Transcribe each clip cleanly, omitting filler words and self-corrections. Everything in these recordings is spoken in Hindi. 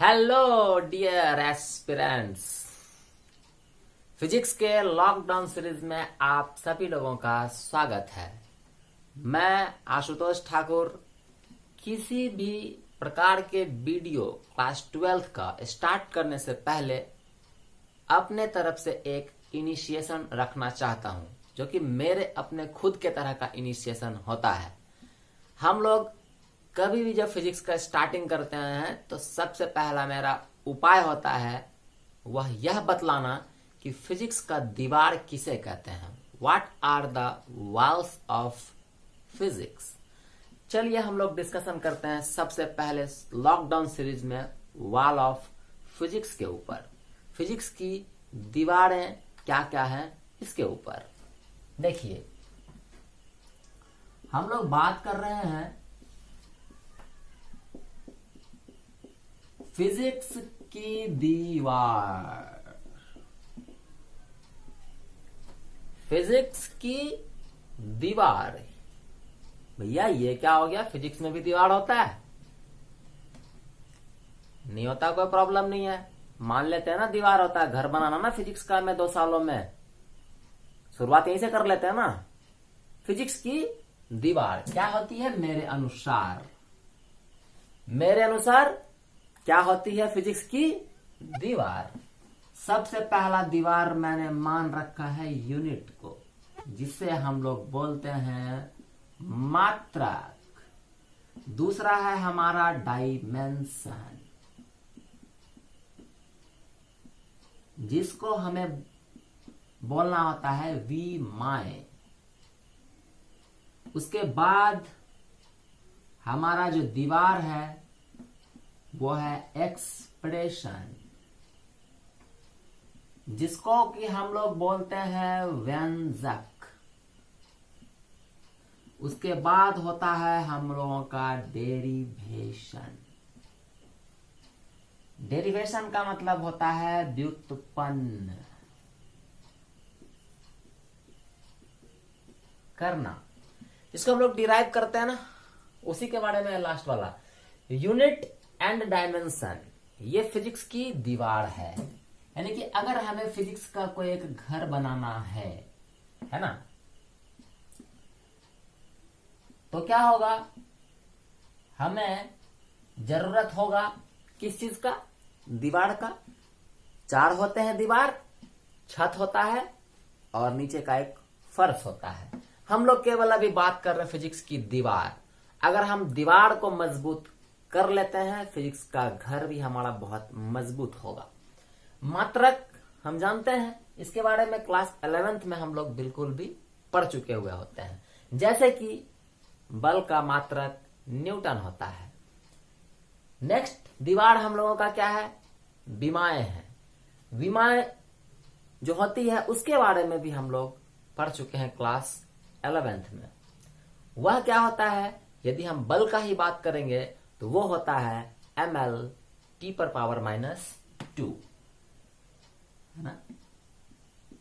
Hello dear aspirants. फिजिक्स के लॉकडाउन सीरीज में आप सभी लोगों का स्वागत है। मैं आशुतोष ठाकुर किसी भी प्रकार के वीडियो क्लास 12th का स्टार्ट करने से पहले अपने तरफ से एक इनिशिएशन रखना चाहता हूं, जो कि मेरे अपने खुद के तरह का इनिशिएशन होता है। हम लोग कभी भी जब फिजिक्स का स्टार्टिंग करते हैं तो सबसे पहला मेरा उपाय होता है वह यह बतलाना कि फिजिक्स का दीवार किसे कहते हैं। What are the walls of physics. चलिए हम लोग डिस्कशन करते हैं सबसे पहले लॉकडाउन सीरीज में वॉल ऑफ फिजिक्स के ऊपर। फिजिक्स की दीवारें क्या क्या हैं इसके ऊपर देखिए। हम लोग बात कर रहे हैं फिजिक्स की दीवार। फिजिक्स की दीवार भैया ये क्या हो गया? फिजिक्स में भी दीवार होता है? नहीं होता, कोई प्रॉब्लम नहीं है, मान लेते हैं ना दीवार होता है। घर बनाना ना फिजिक्स का मैं 2 सालों में शुरुआत यहीं से कर लेते हैं ना। फिजिक्स की दीवार क्या होती है? मेरे अनुसार क्या होती है फिजिक्स की दीवार? सबसे पहला दीवार मैंने मान रखा है यूनिट को, जिसे हम लोग बोलते हैं मात्रक। दूसरा है हमारा डायमेंशन, जिसको हमें बोलना होता है विमाएं। उसके बाद हमारा जो दीवार है वो है एक्सप्रेशन, जिसको कि हम लोग बोलते हैं व्यंजक। उसके बाद होता है हम लोगों का डेरिवेशन। डेरिवेशन का मतलब होता है व्युत्पन्न करना। इसको हम लोग डिराइव करते हैं ना, उसी के बारे में लास्ट वाला यूनिट एंड डायमेंशन। ये फिजिक्स की दीवार है। यानी कि अगर हमें फिजिक्स का कोई एक घर बनाना है ना, तो क्या होगा? हमें जरूरत होगा किस चीज का? दीवार का। 4 होते हैं दीवार, छत होता है और नीचे का एक फर्श होता है। हम लोग केवल अभी बात कर रहे हैं फिजिक्स की दीवार। अगर हम दीवार को मजबूत कर लेते हैं, फिजिक्स का घर भी हमारा बहुत मजबूत होगा। मात्रक हम जानते हैं, इसके बारे में क्लास 11th में हम लोग बिल्कुल भी पढ़ चुके हुए होते हैं। जैसे कि बल का मात्रक न्यूटन होता है। नेक्स्ट दीवार हम लोगों का क्या है? विमाएं हैं। विमाएं जो होती है उसके बारे में भी हम लोग पढ़ चुके हैं क्लास 11th में। वह क्या होता है? यदि हम बल का ही बात करेंगे तो वो होता है ml T⁻⁻², है ना।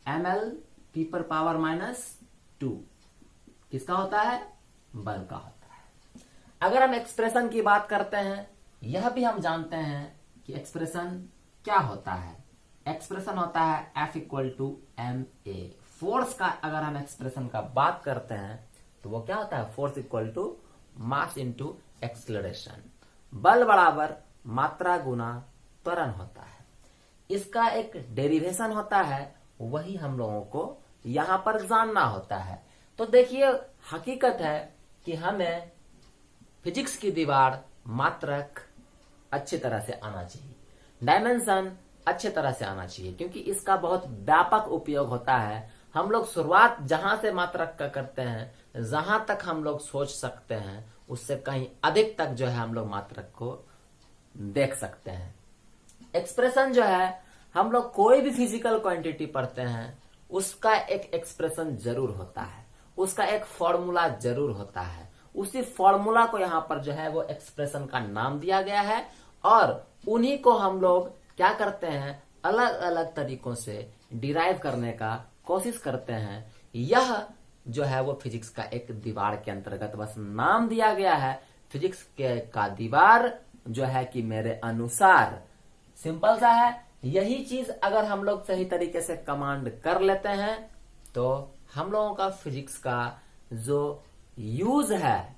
ml T⁻⁻²। किसका होता है? बल का होता है। अगर हम एक्सप्रेशन की बात करते हैं, यह भी हम जानते हैं कि एक्सप्रेशन क्या होता है। एक्सप्रेशन होता है F=ma। फोर्स का अगर हम एक्सप्रेशन का बात करते हैं तो वो क्या होता है? Force mass into acceleration. बल बराबर मात्रा गुना त्वरण होता है। इसका एक डेरिवेशन होता है, वही हम लोगों को यहां पर जानना होता है। तो देखिए, हकीकत है कि हमें फिजिक्स की दीवार मात्रक अच्छी तरह से आना चाहिए, डायमेंशन अच्छी तरह से आना चाहिए, क्योंकि इसका बहुत व्यापक उपयोग होता है। हम लोग शुरुआत जहां से मात्रक का करते हैं, जहां तक हम लोग सोच सकते हैं, उससे कहीं अधिक तक जो है हम लोग मात्रक को देख सकते हैं। एक्सप्रेशन जो है, हम लोग कोई भी फिजिकल क्वांटिटी पढ़ते हैं, उसका एक एक्सप्रेशन जरूर होता है, उसका एक फॉर्मूला जरूर होता है। उसी फॉर्मूला को यहाँ पर जो है वो एक्सप्रेशन का नाम दिया गया है, और उन्हीं को हम लोग क्या करते हैं? अलग अलग तरीकों से डिराइव करने का कोशिश करते हैं। यह जो है वो फिजिक्स का एक दीवार के अंतर्गत बस नाम दिया गया है। फिजिक्स के का दीवार जो है कि मेरे अनुसार सिंपल सा है। यही चीज अगर हम लोग सही तरीके से कमांड कर लेते हैं तो हम लोगों का फिजिक्स का जो यूज है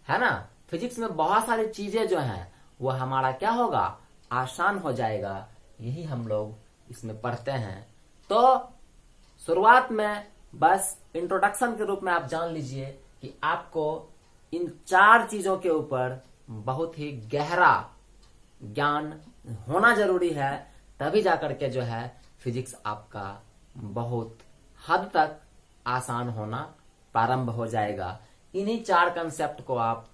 ना, फिजिक्स में बहुत सारी चीजें जो हैं वो हमारा क्या होगा, आसान हो जाएगा। यही हम लोग इसमें पढ़ते हैं। तो शुरुआत में बस इंट्रोडक्शन के रूप में आप जान लीजिए कि आपको इन 4 चीजों के ऊपर बहुत ही गहरा ज्ञान होना जरूरी है, तभी जाकर के जो है फिजिक्स आपका बहुत हद तक आसान होना प्रारंभ हो जाएगा। इन्हीं 4 कंसेप्ट को आप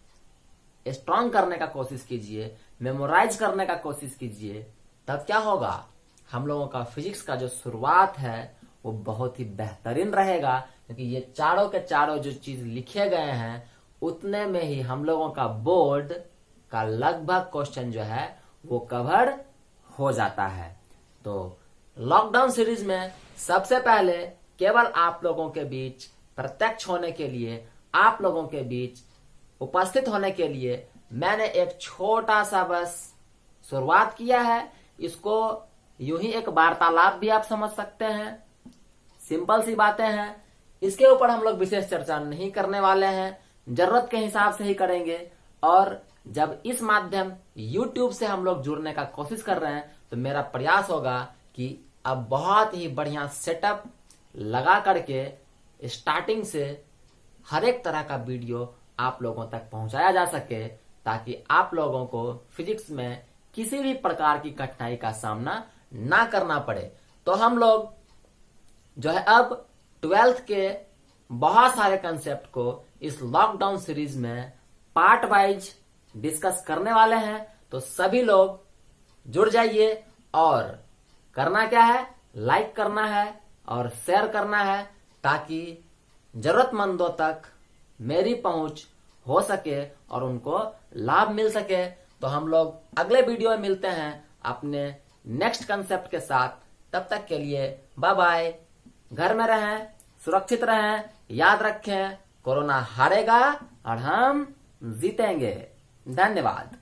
स्ट्रॉन्ग करने का कोशिश कीजिए, मेमोराइज करने का कोशिश कीजिए, तब क्या होगा, हम लोगों का फिजिक्स का जो शुरुआत है वो बहुत ही बेहतरीन रहेगा। क्योंकि ये चारों के चारों जो चीज लिखे गए हैं उतने में ही हम लोगों का बोर्ड का लगभग क्वेश्चन जो है वो कवर हो जाता है। तो लॉकडाउन सीरीज में सबसे पहले केवल आप लोगों के बीच प्रत्यक्ष होने के लिए, आप लोगों के बीच उपस्थित होने के लिए मैंने एक छोटा सा बस शुरुआत किया है। इसको यूं ही एक वार्तालाप भी आप समझ सकते हैं। सिंपल सी बातें हैं, इसके ऊपर हम लोग विशेष चर्चा नहीं करने वाले हैं, जरूरत के हिसाब से ही करेंगे। और जब इस माध्यम YouTube से हम लोग जुड़ने का कोशिश कर रहे हैं तो मेरा प्रयास होगा कि अब बहुत ही बढ़िया सेटअप लगा करके स्टार्टिंग से हर एक तरह का वीडियो आप लोगों तक पहुंचाया जा सके, ताकि आप लोगों को फिजिक्स में किसी भी प्रकार की कठिनाई का सामना ना करना पड़े। तो हम लोग जो है अब 12th के बहुत सारे कंसेप्ट को इस लॉकडाउन सीरीज में पार्ट वाइज डिस्कस करने वाले हैं। तो सभी लोग जुड़ जाइए और करना क्या है, लाइक करना है और शेयर करना है, ताकि जरूरतमंदों तक मेरी पहुंच हो सके और उनको लाभ मिल सके। तो हम लोग अगले वीडियो में मिलते हैं अपने नेक्स्ट कंसेप्ट के साथ। तब तक के लिए बाय बाय। घर में रहें, सुरक्षित रहें, याद रखें कोरोना हारेगा और हम जीतेंगे। धन्यवाद।